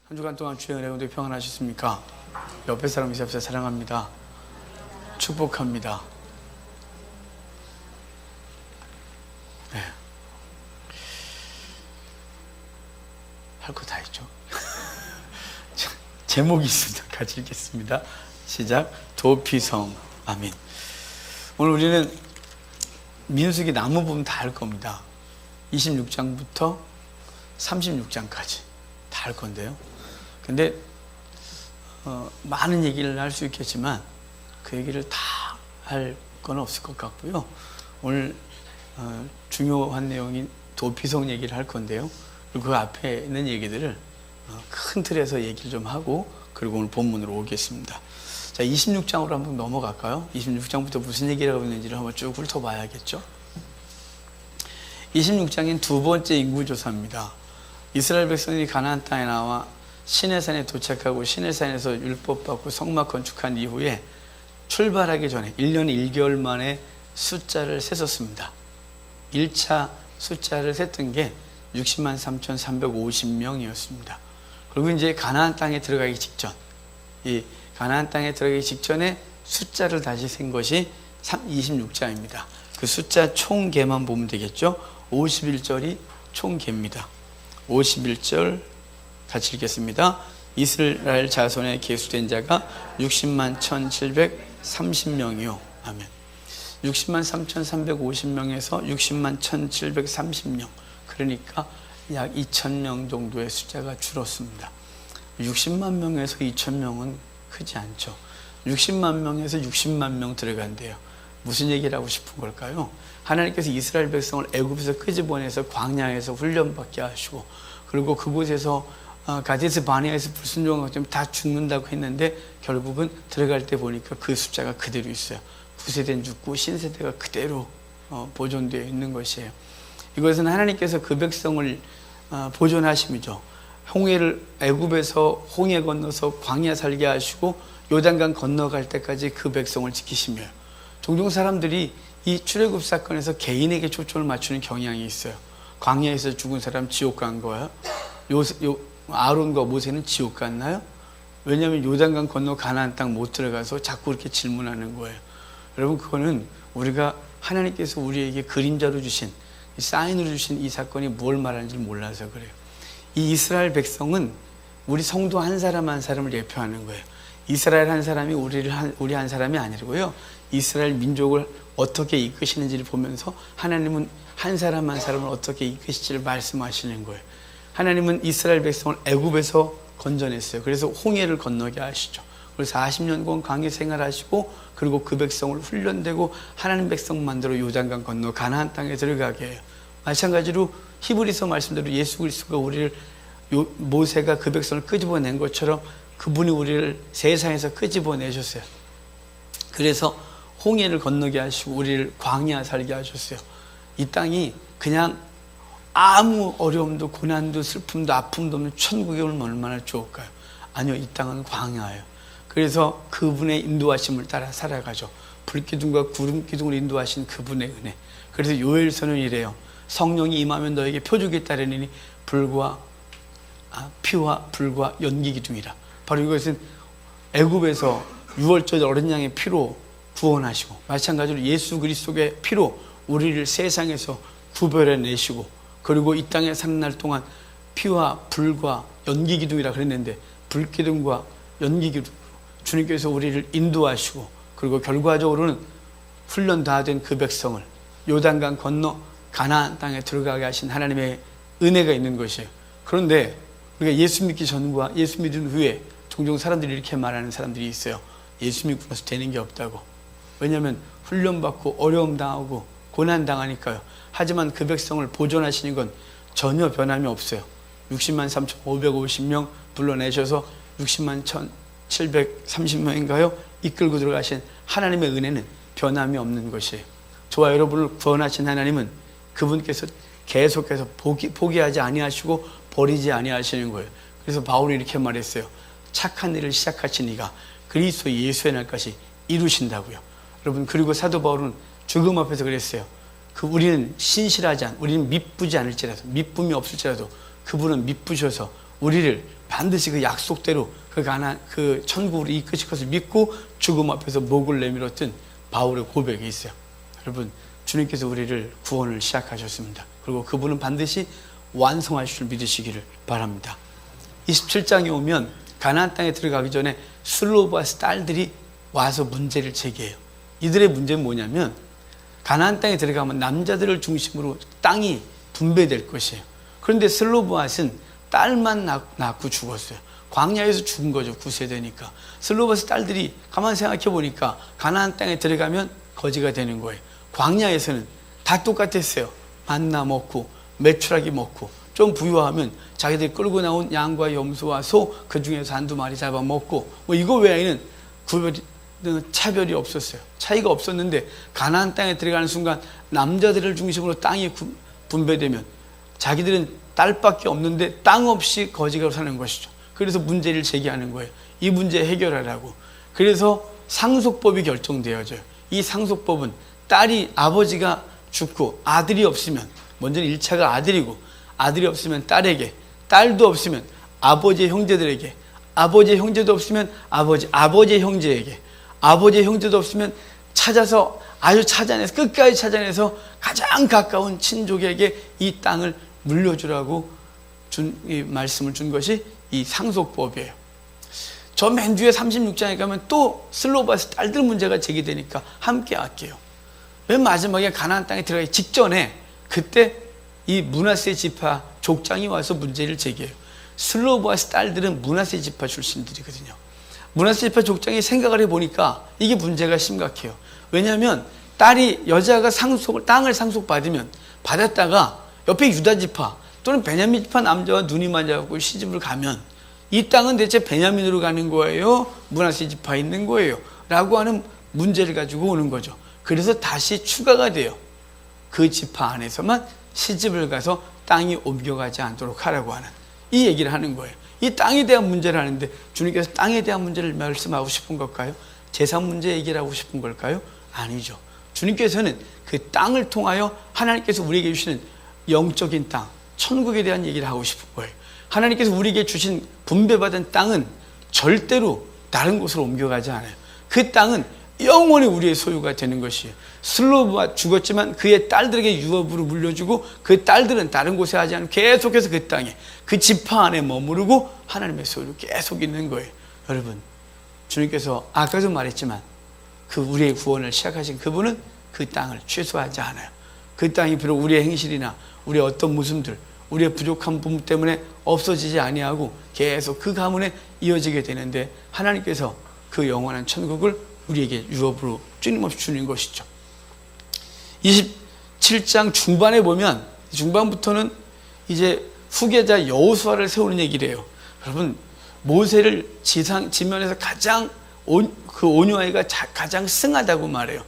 한 주간 동안 주의 은혜 가운데 평안하셨습니까? 옆에 사람 이사합시다. 사랑합니다. 축복합니다. 네. 할 거 다 했죠? 제목이 있습니다. 같이 읽겠습니다. 시작. 도피성. 아멘. 오늘 우리는 민수기 나무 부분 다 할 겁니다. 26장부터 36장까지 다 할 건데요. 근데 많은 얘기를 할 수 있겠지만 그 얘기를 다 할 건 없을 것 같고요. 오늘 중요한 내용인 도피성 얘기를 할 건데요. 그리고 그 앞에 있는 얘기들을 큰 틀에서 얘기를 좀 하고 그리고 오늘 본문으로 오겠습니다. 자, 26장으로 한번 넘어갈까요? 26장부터 무슨 얘기를 하고 있는지를 한번 쭉 훑어봐야겠죠. 26장인 두 번째 인구조사입니다. 이스라엘 백성이 가나안 땅에 나와 시내산에 도착하고 시내산에서 율법 받고 성막 건축한 이후에 출발하기 전에 1년 1개월 만에 숫자를 셌었습니다. 1차 숫자를 셌던 게 60만 3,350명이었습니다. 그리고 이제 가나안 땅에 들어가기 직전, 이 가나안 땅에 들어가기 직전에 숫자를 다시 센 것이 26장입니다. 그 숫자 총개만 보면 되겠죠. 51절이 총개입니다. 51절 같이 읽겠습니다. 이스라엘 자손에 계수된 자가 60만 1,730명이요. 아멘. 60만 3,350명에서 60만 1,730명. 그러니까 약 2,000명 정도의 숫자가 줄었습니다. 60만 명에서 2,000명은 크지 않죠. 60만 명에서 60만 명 들어간대요. 무슨 얘기를 하고 싶은 걸까요? 하나님께서 이스라엘 백성을 애굽에서 끄집어내서 광야에서 훈련받게 하시고 그리고 그곳에서 가데스 바네아에서 불순종하고 다 죽는다고 했는데 결국은 들어갈 때 보니까 그 숫자가 그대로 있어요. 구세대는 죽고 신세대가 그대로 보존되어 있는 것이에요. 이것은 하나님께서 그 백성을 보존하심이죠. 홍해를 애굽에서 홍해 건너서 광야 살게 하시고 요단강 건너갈 때까지 그 백성을 지키시며 종종 사람들이 이 출애굽 사건에서 개인에게 초점을 맞추는 경향이 있어요. 광야에서 죽은 사람 지옥 간 거야? 아론과 모세는 지옥 갔나요? 왜냐하면 요단강 건너 가나안 땅 못 들어가서 자꾸 이렇게 질문하는 거예요. 여러분, 그거는 우리가 하나님께서 우리에게 그림자로 주신 사인으로 주신 이 사건이 뭘 말하는지 몰라서 그래요. 이 이스라엘 백성은 우리 성도 한 사람 한 사람을 대표하는 거예요. 이스라엘 한 사람이 우리 한 사람이 아니고요. 이스라엘 민족을 어떻게 이끄시는지를 보면서 하나님은 한 사람 한 사람을 어떻게 이끄실지를 말씀하시는 거예요. 하나님은 이스라엘 백성을 애굽에서 건져냈어요. 그래서 홍해를 건너게 하시죠. 그래서 40년간 광야 생활하시고 그리고 그 백성을 훈련되고 하나님 백성 만들어 요단강 건너 가나안 땅에 들어가게 해요. 마찬가지로 히브리서 말씀대로 예수 그리스도가 우리를 모세가 그 백성을 끄집어낸 것처럼 그분이 우리를 세상에서 끄집어내셨어요. 그래서 홍해를 건너게 하시고 우리를 광야 살게 하셨어요. 이 땅이 그냥 아무 어려움도 고난도 슬픔도 아픔도 없는 천국에 오면 얼마나 좋을까요? 아니요, 이 땅은 광야예요. 그래서 그분의 인도하심을 따라 살아가죠. 불기둥과 구름기둥을 인도하신 그분의 은혜. 그래서 요엘서는 이래요. 성령이 임하면 너에게 표적이 따르니 피와 불과 연기기둥이라. 바로 이것은 애굽에서 유월절 어린 양의 피로 구원하시고 마찬가지로 예수 그리스도의 피로 우리를 세상에서 구별해내시고 그리고 이 땅에 사는 날 동안 피와 불과 연기기둥이라 그랬는데 불기둥과 연기기둥 주님께서 우리를 인도하시고 그리고 결과적으로는 훈련 다 된 그 백성을 요단강 건너 가나안 땅에 들어가게 하신 하나님의 은혜가 있는 것이에요. 그런데 우리가 예수 믿기 전과 예수 믿은 후에 종종 사람들이 이렇게 말하는 사람들이 있어요. 예수 믿고 나서 되는 게 없다고. 왜냐하면 훈련받고 어려움 당하고 고난 당하니까요. 하지만 그 백성을 보존하시는 건 전혀 변함이 없어요. 60만 3,550명 불러내셔서 60만 1,730명인가요? 이끌고 들어가신 하나님의 은혜는 변함이 없는 것이에요. 저와 여러분을 구원하신 하나님은 그분께서 계속해서 포기하지 아니하시고 버리지 아니하시는 거예요. 그래서 바울이 이렇게 말했어요. 착한 일을 시작하신 이가 그리스도 예수의 날까지 이루신다고요. 여러분, 그리고 사도 바울은 죽음 앞에서 그랬어요. 우리는 신실하지 우리는 미쁘지 않을지라도, 미쁨이 없을지라도 그분은 미쁘셔서 우리를 반드시 그 약속대로 그 천국으로 이끄실 것을 믿고 죽음 앞에서 목을 내밀었던 바울의 고백이 있어요. 여러분, 주님께서 우리를 구원을 시작하셨습니다. 그리고 그분은 반드시 완성하실 줄 믿으시기를 바랍니다. 27장에 오면 가나안 땅에 들어가기 전에 슬로바스 딸들이 와서 문제를 제기해요. 이들의 문제는 뭐냐면 가나안 땅에 들어가면 남자들을 중심으로 땅이 분배될 것이에요. 그런데 슬로바스는 딸만 낳고 죽었어요. 광야에서 죽은 거죠. 9세대니까. 슬로바스 딸들이 가만히 생각해 보니까 가나안 땅에 들어가면 거지가 되는 거예요. 광야에서는 다 똑같았어요. 만나 먹고 메추라기 먹고 좀 부유하면 자기들이 끌고 나온 양과 염소와 소 그 중에서 한두 마리 잡아먹고 뭐 이거 외에는 차별이 없었어요. 차이가 없었는데 가나안 땅에 들어가는 순간 남자들을 중심으로 땅이 분배되면 자기들은 딸밖에 없는데 땅 없이 거지가 사는 것이죠. 그래서 문제를 제기하는 거예요. 이 문제 해결하라고. 그래서 상속법이 결정되어져요. 이 상속법은 딸이 아버지가 죽고 아들이 없으면, 먼저는 1차가 아들이고, 아들이 없으면 딸에게, 딸도 없으면 아버지의 형제들에게, 아버지의 형제도 없으면 아버지의 형제에게, 아버지의 형제도 없으면 찾아서 아주 찾아내서 끝까지 찾아내서 가장 가까운 친족에게 이 땅을 물려주라고 이 말씀을 준 것이 이 상속법이에요. 저 맨 뒤에 36장에 가면 또 슬로바스 딸들 문제가 제기되니까 함께 할게요. 맨 마지막에 가나안 땅에 들어가기 직전에 그때 이 므낫세 지파 족장이 와서 문제를 제기해요. 슬로바스 딸들은 므낫세 지파 출신들이거든요. 므낫세 지파 족장이 생각을 해보니까 이게 문제가 심각해요. 왜냐하면 여자가 땅을 상속받으면 받았다가 옆에 유다 지파 또는 베냐민 지파 남자와 눈이 맞아갖고 시집을 가면 이 땅은 대체 베냐민으로 가는 거예요? 므낫세 지파에 있는 거예요? 라고 하는 문제를 가지고 오는 거죠. 그래서 다시 추가가 돼요. 그 지파 안에서만 시집을 가서 땅이 옮겨가지 않도록 하라고 하는 이 얘기를 하는 거예요. 이 땅에 대한 문제를 하는데 주님께서 땅에 대한 문제를 말씀하고 싶은 걸까요? 재산 문제 얘기를 하고 싶은 걸까요? 아니죠. 주님께서는 그 땅을 통하여 하나님께서 우리에게 주시는 영적인 땅, 천국에 대한 얘기를 하고 싶은 거예요. 하나님께서 우리에게 주신 분배받은 땅은 절대로 다른 곳으로 옮겨가지 않아요. 그 땅은 영원히 우리의 소유가 되는 것이에요. 슬로바가 죽었지만 그의 딸들에게 유업으로 물려주고 그 딸들은 다른 곳에 하지 않고 계속해서 그 땅에 그 지파 안에 머무르고 하나님의 소유로 계속 있는 거예요. 여러분, 주님께서 아까도 말했지만 그 우리의 구원을 시작하신 그분은 그 땅을 취소하지 않아요. 그 땅이 비록 우리의 행실이나 우리의 어떤 모습들, 우리의 부족한 부분 때문에 없어지지 아니하고 계속 그 가문에 이어지게 되는데 하나님께서 그 영원한 천국을 우리에게 유업으로 끊임없이 주는 것이죠. 27장 중반에 보면 중반부터는 이제 후계자 여호수아를 세우는 얘기를 해요. 여러분, 모세를 지면에서 가장 온유하기가 가장 승하다고 말해요.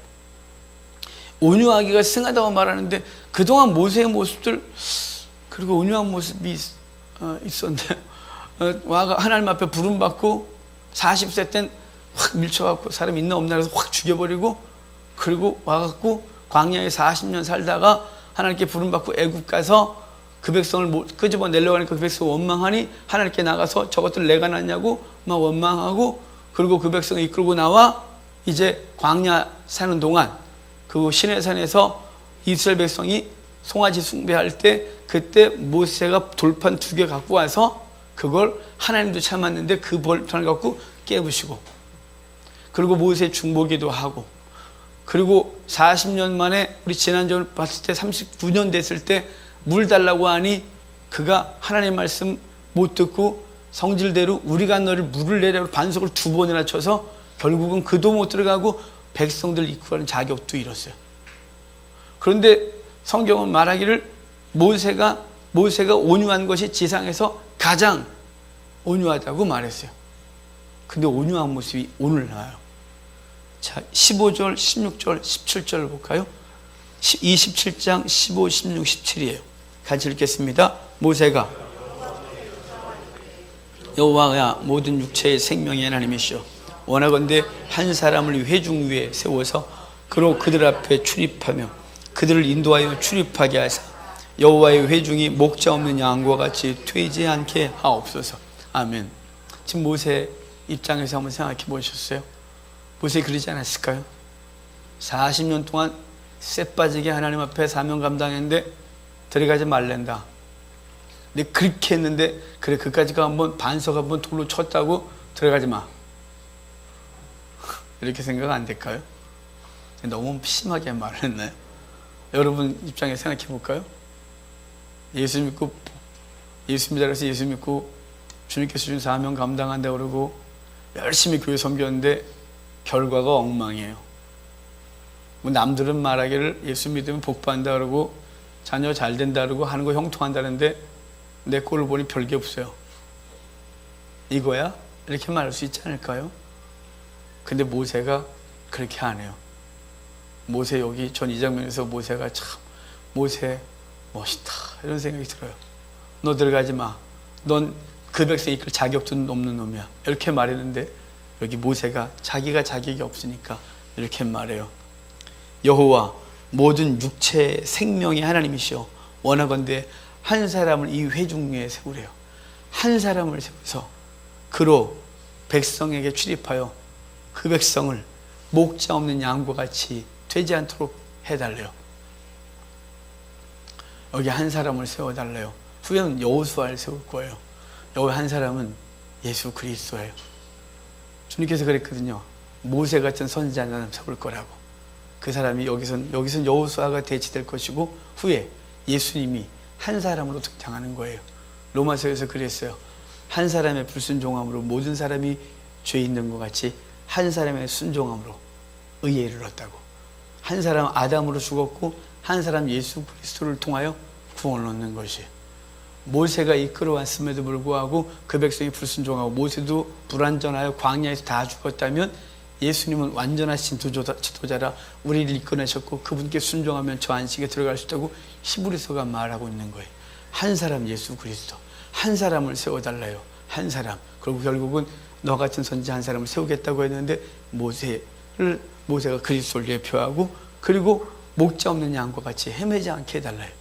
온유하기가 승하다고 말하는데 그동안 모세의 모습들 그리고 온유한 모습이 있었는데 하나님 앞에 부름받고 40세 땐 확 밀쳐갖고 사람 있나 없나 해서 확 죽여버리고 그리고 와갖고 광야에 40년 살다가 하나님께 부름받고 애굽 가서 그 백성을 끄집어내려고 하니까 그 백성 원망하니 하나님께 나가서 저것들 내가 낳냐고 막 원망하고 그리고 그 백성을 이끌고 나와 이제 광야 사는 동안 그 시내산에서 이스라엘 백성이 송아지 숭배할 때 그때 모세가 돌판 2개 갖고 와서 그걸 하나님도 참았는데 그 돌판을 갖고 깨부시고 그리고 모세 중보기도 하고 그리고 40년 만에 우리 지난주에 봤을 때 39년 됐을 때 물 달라고 하니 그가 하나님 말씀 못 듣고 성질대로 우리가 너를 물을 내라고 반석을 2번이나 쳐서 결국은 그도 못 들어가고 백성들 이끌어가는 자격도 잃었어요. 그런데 성경은 말하기를 모세가 온유한 것이 지상에서 가장 온유하다고 말했어요. 근데 온유한 모습이 오늘 나와요. 자, 15절, 16절, 17절을 볼까요? 27장 15, 16, 17이에요. 같이 읽겠습니다. 모세가 여호와가 모든 육체의 생명의 하나님이시오 원하건대 한 사람을 회중 위에 세워서 그로 그들 앞에 출입하며 그들을 인도하여 출입하게 하사 여호와의 회중이 목자 없는 양과 같이 되지 않게 하옵소서. 아멘. 지금 모세 입장에서 한번 생각해 보셨어요? 모세 그러지 않았을까요? 40년 동안 쎄 빠지게 하나님 앞에 사명 감당했는데 들어가지 말랜다. 근데 그렇게 했는데 그래 그까지가 한번 반석 한번 돌로 쳤다고 들어가지 마. 이렇게 생각 안 될까요? 너무 심하게 말을 했나요? 여러분 입장에 생각해 볼까요? 예수 믿고 예수 믿으라 해서 예수 믿고 주님께서 준 사명 감당한다고 그러고 열심히 교회 섬겼는데 결과가 엉망이에요. 뭐 남들은 말하기를 예수 믿으면 복 받는다 그러고 자녀 잘 된다 그러고 하는 거 형통한다는데 내 꼴을 보니 별게 없어요. 이거야? 이렇게 말할 수 있지 않을까요? 근데 모세가 그렇게 안 해요. 모세 여기 전 이 장면에서 모세가 참 모세 멋있다 이런 생각이 들어요. 너 들어가지 마. 넌 그 백성 이끌 자격도 없는 놈이야. 이렇게 말했는데 여기 모세가 자기가 자격이 없으니까 이렇게 말해요. 여호와 모든 육체 생명의 하나님이시여 원하건대 한 사람을 이 회중 위에 세우래요. 한 사람을 세워서 그로 백성에게 출입하여 그 백성을 목자 없는 양과 같이 되지 않도록 해달래요. 여기 한 사람을 세워달래요. 후에는 여호수아를 세울 거예요. 여기 한 사람은 예수 그리스도예요. 주님께서 그랬거든요. 모세 같은 선지자 한 사람 세울 거라고. 그 사람이 여기선 여호수아가 대치될 것이고 후에 예수님이 한 사람으로 등장하는 거예요. 로마서에서 그랬어요. 한 사람의 불순종함으로 모든 사람이 죄 있는 것 같이 한 사람의 순종함으로 의를 얻었다고. 한 사람 아담으로 죽었고 한 사람 예수 그리스도를 통하여 구원을 얻는 것이. 모세가 이끌어왔음에도 불구하고 그 백성이 불순종하고 모세도 불완전하여 광야에서 다 죽었다면 예수님은 완전하신 지도자라 우리를 이끌어내셨고 그분께 순종하면 저 안식에 들어갈 수 있다고 히브리서가 말하고 있는 거예요. 한 사람 예수 그리스도 한 사람을 세워달라요. 한 사람. 그리고 결국은 너 같은 선지자 한 사람을 세우겠다고 했는데 모세가 그리스도를 대표하고 그리고 목자 없는 양과 같이 헤매지 않게 해달라요.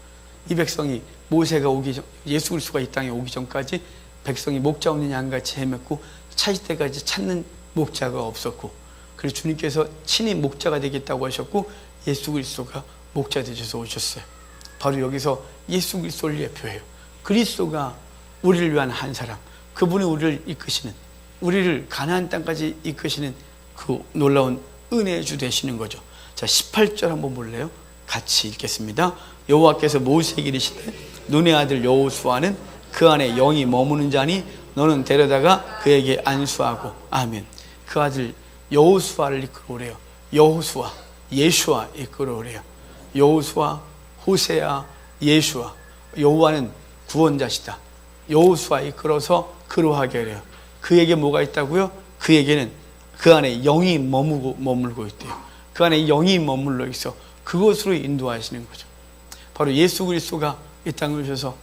이 백성이 모세가 오기 전, 예수 그리스도가 이 땅에 오기 전까지 백성이 목자 없는 양같이 헤맸고 차실 때까지 찾는 목자가 없었고 그래서 주님께서 친히 목자가 되겠다고 하셨고 예수 그리스도가 목자 되셔서 오셨어요. 바로 여기서 예수 그리스도를 대표해요. 그리스도가 우리를 위한 한 사람, 그분이 우리를 이끄시는, 우리를 가나안 땅까지 이끄시는 그 놀라운 은혜의 주 되시는 거죠. 자, 18절 한번 볼래요? 같이 읽겠습니다. 여호와께서 모세에게 이르시되 눈의 아들 여호수아는 그 안에 영이 머무는 자니 너는 데려다가 그에게 안수하고. 아멘. 그 아들 여호수아를 이끌어오래요. 여호수아, 예수아 이끌어오래요. 여호수아, 호세아, 예수아. 여호와는 구원자시다. 여호수아 이끌어서 그로 하게 해요. 그에게 뭐가 있다고요? 그에게는 그 안에 영이 머물고 있대요. 그 안에 영이 머물러 있어 그곳으로 인도하시는 거죠. 바로 예수 그리스도가 이 땅에 오셔서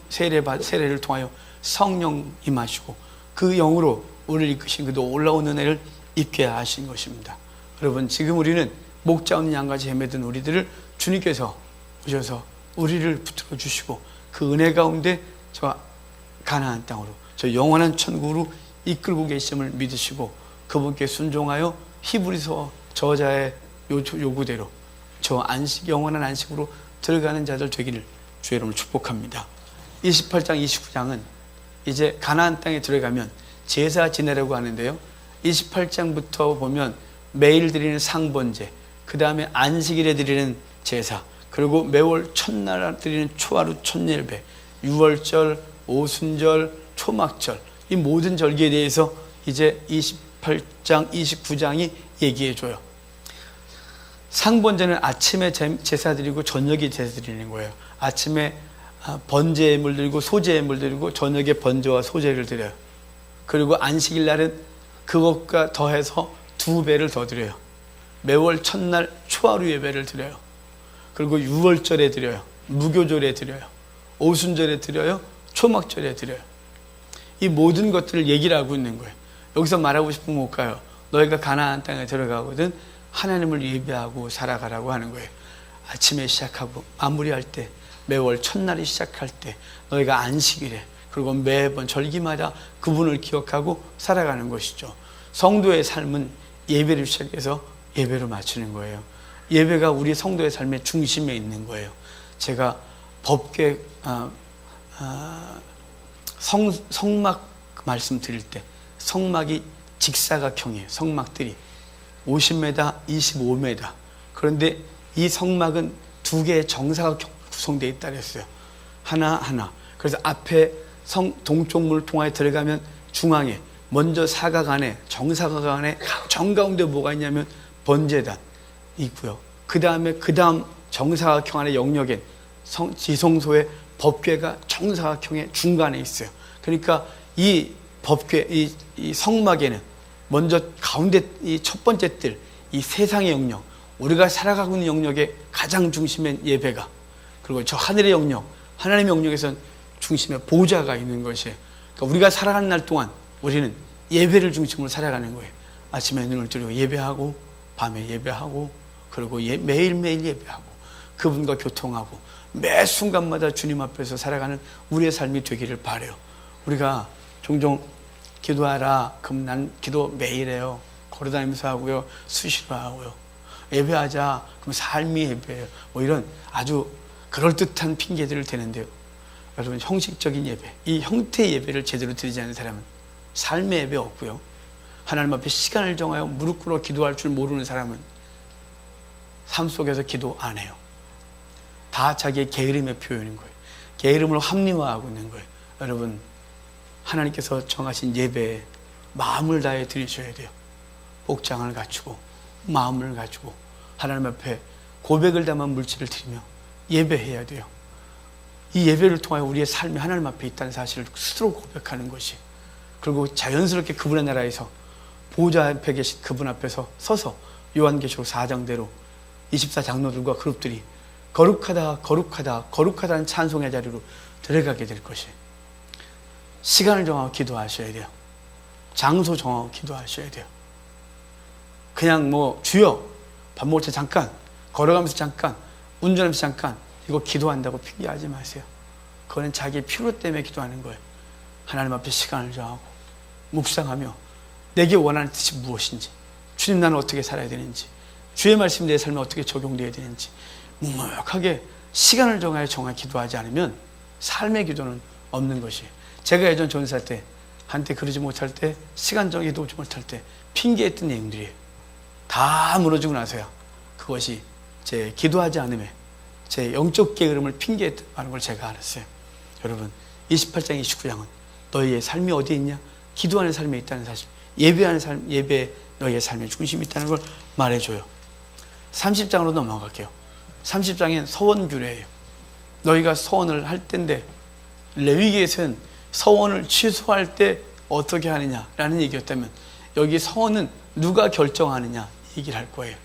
세례를 통하여 성령 임하시고 그 영으로 우리를 이끄신 그 놀라운 은혜를 입게 하신 것입니다. 여러분 지금 우리는 목자 없는 양같이 헤매던 우리들을 주님께서 오셔서 우리를 붙들어 주시고 그 은혜 가운데 저 가나안 땅으로 저 영원한 천국으로 이끌고 계심을 믿으시고 그분께 순종하여 히브리서 저자의 요구대로 저 안식 영원한 안식으로 들어가는 자들 되기를 주의 이름으로 축복합니다. 28장 29장은 이제 가나안 땅에 들어가면 제사 지내라고 하는데요. 28장부터 보면 매일 드리는 상번제, 그 다음에 안식일에 드리는 제사, 그리고 매월 첫날 드리는 초하루 첫예배, 유월절, 오순절, 초막절, 이 모든 절기에 대해서 이제 28장, 29장이 얘기해줘요. 상번제는 아침에 제사 드리고 저녁에 제사 드리는 거예요. 아침에 번제물 드리고 소제물 드리고 저녁에 번제와 소제를 드려요. 그리고 안식일 날은 그것과 더해서 2배를 더 드려요. 매월 첫날 초하루 예배를 드려요. 그리고 유월절에 드려요. 무교절에 드려요. 오순절에 드려요. 초막절에 드려요. 이 모든 것들을 얘기를 하고 있는 거예요. 여기서 말하고 싶은 건 뭘까요? 너희가 가나안 땅에 들어가거든 하나님을 예배하고 살아가라고 하는 거예요. 아침에 시작하고 마무리할 때 매월 첫날이 시작할 때 너희가 안식일에 그리고 매번 절기마다 그분을 기억하고 살아가는 것이죠. 성도의 삶은 예배를 시작해서 예배로 마치는 거예요. 예배가 우리 성도의 삶의 중심에 있는 거예요. 제가 법궤 성막 말씀드릴 때 성막이 직사각형이에요. 성막들이 50m, 25m. 그런데 이 성막은 두 개의 정사각형 구성되어 있다 그랬어요. 하나하나. 그래서 앞에 동쪽문을 통하여 들어가면 중앙에 먼저 사각 안에 정사각 안에 정가운데 뭐가 있냐면 번제단 있고요. 그 다음 정사각형 안에 영역엔 지성소의 법궤가 정사각형의 중간에 있어요. 그러니까 이 법궤, 이 성막에는 먼저 가운데 이 첫 번째 뜰, 이 세상의 영역, 우리가 살아가고 있는 영역의 가장 중심엔 예배가, 그리고 저 하늘의 영역, 하나님의 영역에선 중심에 보좌가 있는 것이에요. 그러니까 우리가 살아가는 날 동안 우리는 예배를 중심으로 살아가는 거예요. 아침에 눈을 뜨고 예배하고, 밤에 예배하고, 그리고 매일매일 예배하고, 그분과 교통하고, 매 순간마다 주님 앞에서 살아가는 우리의 삶이 되기를 바라요. 우리가 종종 기도하라, 그럼 난 기도 매일 해요. 걸어다니면서 하고요, 수시로 하고요. 예배하자, 그럼 삶이 예배예요. 뭐 이런 아주 그럴듯한 핑계들을 대는데요. 여러분, 형식적인 예배, 이 형태의 예배를 제대로 드리지 않는 사람은 삶의 예배 없고요. 하나님 앞에 시간을 정하여 무릎 꿇어 기도할 줄 모르는 사람은 삶 속에서 기도 안 해요. 다 자기의 게으름의 표현인 거예요. 게으름을 합리화하고 있는 거예요. 여러분, 하나님께서 정하신 예배에 마음을 다해 드리셔야 돼요. 복장을 갖추고 마음을 가지고 하나님 앞에 고백을 담아 물질을 드리며 예배해야 돼요. 이 예배를 통하여 우리의 삶이 하나님 앞에 있다는 사실을 스스로 고백하는 것이, 그리고 자연스럽게 그분의 나라에서 보좌 앞에 계신 그분 앞에서 서서 요한계시록 4장대로 24장로들과 그룹들이 거룩하다 거룩하다 거룩하다는 찬송의 자리로 들어가게 될 것이에요. 시간을 정하고 기도하셔야 돼요. 장소 정하고 기도하셔야 돼요. 그냥 뭐 주여 밥 먹을 때 잠깐, 걸어가면서 잠깐, 운전하면서 잠깐, 이거 기도한다고 핑계하지 마세요. 그거는 자기의 필요 때문에 기도하는 거예요. 하나님 앞에 시간을 정하고 묵상하며 내게 원하는 뜻이 무엇인지, 주님 나는 어떻게 살아야 되는지, 주의 말씀이 내 삶에 어떻게 적용되어야 되는지 묵묵하게 시간을 정하여 기도하지 않으면 삶의 기도는 없는 것이에요. 제가 예전 전사할 때, 한때 그러지 못할 때, 시간 정하게 기도하지 못할 때 핑계했던 내용들이에요. 다 무너지고 나서야 그것이 제 기도하지 않음에 제 영적 게으름을 핑계했다는 걸 제가 알았어요. 여러분, 28장 29장은 너희의 삶이 어디에 있냐? 기도하는 삶에 있다는 사실, 예배하는 삶, 예배 너희의 삶의 중심이 있다는 걸 말해줘요. 30장으로 넘어갈게요. 30장엔 서원 규례예요. 너희가 서원을 할 때인데, 레위기에서는 서원을 취소할 때 어떻게 하느냐라는 얘기였다면, 여기 서원은 누가 결정하느냐 얘기를 할 거예요.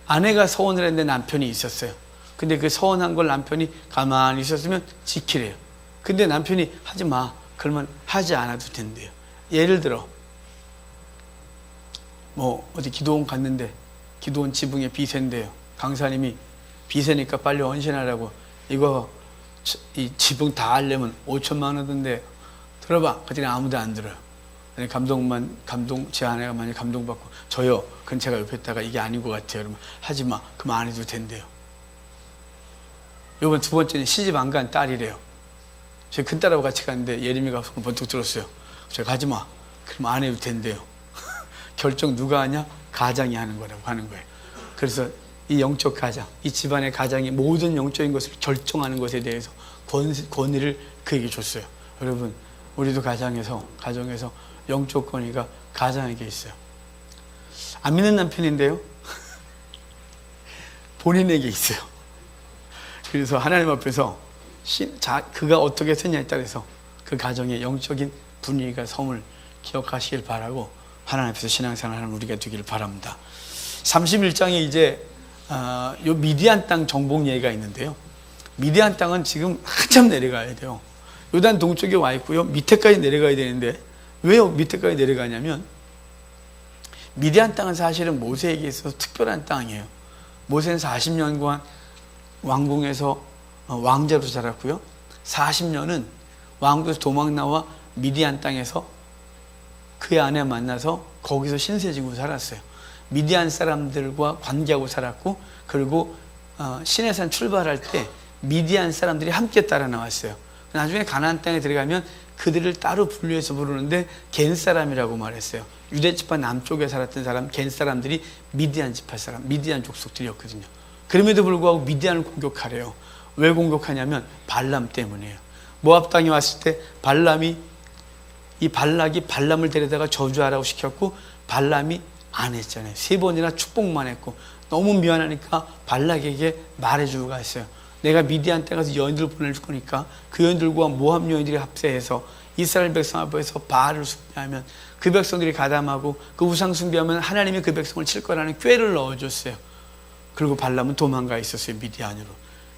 아내가 서원을 했는데 남편이 있었어요. 근데 그 서원한 걸 남편이 가만히 있었으면 지키래요. 근데 남편이 하지 마, 그러면 하지 않아도 된대요. 예를 들어 뭐 어디 기도원 갔는데 기도원 지붕에 비세인데요. 강사님이 비세니까 빨리 헌신하라고, 이거 이 지붕 다 하려면 5천만 원인데 들어봐. 그랬더니 아무도 안 들어요. 제 아내가 만약 감동받고, 저요, 그건 제가 옆에 있다가 이게 아닌 것 같아요. 그러면 하지 마. 그럼 안 해도 된대요. 요번 두 번째는 시집 안 간 딸이래요. 제 큰딸하고 같이 갔는데 예림이가 손을 번쩍 들었어요. 제가 하지 마. 그럼 안 해도 된대요. 결정 누가 하냐? 가장이 하는 거라고 하는 거예요. 그래서 이 영적 가장, 이 집안의 가장이 모든 영적인 것을 결정하는 것에 대해서 권위를 그에게 줬어요. 여러분, 우리도 가정에서 영적 권위가 가장에게 있어요. 안 믿는 남편인데요, 본인에게 있어요. 그래서 하나님 앞에서 그가 어떻게 했냐에 따라서 그 가정의 영적인 분위기가 성을 기억하시길 바라고, 하나님 앞에서 신앙생활하는 우리가 되기를 바랍니다. 31장에 이제 요 미디안 땅 정복 예가 있는데요. 미디안 땅은 지금 한참 내려가야 돼요. 요단 동쪽에 와 있고요. 밑에까지 내려가야 되는데, 왜 밑에까지 내려가냐면, 미디안 땅은 사실은 모세에게 있어서 특별한 땅이에요. 모세는 40년간 왕궁에서 왕자로 자랐고요. 40년은 왕국에서 도망 나와 미디안 땅에서 그의 아내 만나서 거기서 신세 지고 살았어요. 미디안 사람들과 관계하고 살았고, 그리고 시내산 출발할 때 미디안 사람들이 함께 따라 나왔어요. 나중에 가나안 땅에 들어가면 그들을 따로 분류해서 부르는데 겐 사람이라고 말했어요. 유대 지파 남쪽에 살았던 사람, 겐 사람들이 미디안 지파 사람, 미디안 족속들이었거든요. 그럼에도 불구하고 미디안을 공격하래요. 왜 공격하냐면 발람 때문이에요. 모압 땅에 왔을 때 발락이 발람을 데려다가 저주하라고 시켰고, 발람이 안 했잖아요. 3번이나 축복만 했고, 너무 미안하니까 발락에게 말해주고 갔어요. 내가 미디안 땅에 가서 여인들을 보내줄 거니까 그 여인들과 모압 여인들이 합세해서 이스라엘 백성 앞에서 바알을 숭배하면 그 백성들이 가담하고 그 우상 숭배하면 하나님이 그 백성을 칠 거라는 꾀를 넣어줬어요. 그리고 발람은 도망가 있었어요. 미디안으로.